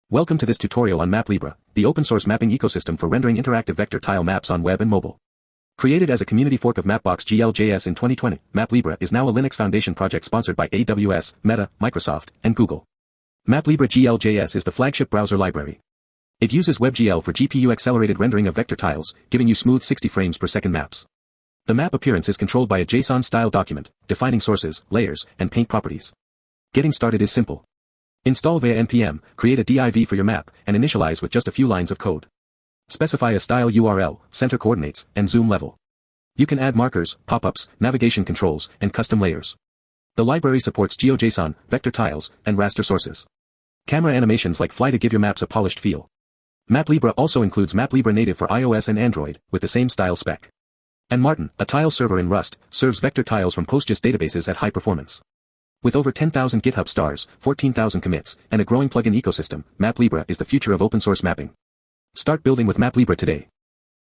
Welcome to this tutorial on MapLibre, the open-source mapping ecosystem for rendering interactive vector tile maps on web and mobile. Created as a community fork of MapLibre GL JS in 2020, MapLibre is now a Linux Foundation project sponsored by AWS, Meta, Microsoft, and Google. MapLibre GL JS is the flagship browser library. It uses WebGL for GPU-accelerated rendering of vector tiles, giving you smooth 60 frames per second maps. The map appearance is controlled by a JSON-style document, defining sources, layers, and paint properties. Getting started is simple. Install via npm, create a div for your map, and initialize with just a few lines of code. Specify a style URL, center coordinates, and zoom level. You can add markers, pop-ups, navigation controls, and custom layers. The library supports GeoJSON, vector tiles, and raster sources. Camera animations like fly to give your maps a polished feel. MapLibre also includes MapLibre Native for iOS and Android, with the same style spec. And Martin, a tile server in Rust, serves vector tiles from PostGIS databases at high performance. With over 10,000 GitHub stars, 14,000 commits, and a growing plugin ecosystem, MapLibre is the future of open-source mapping. Start building with MapLibre today.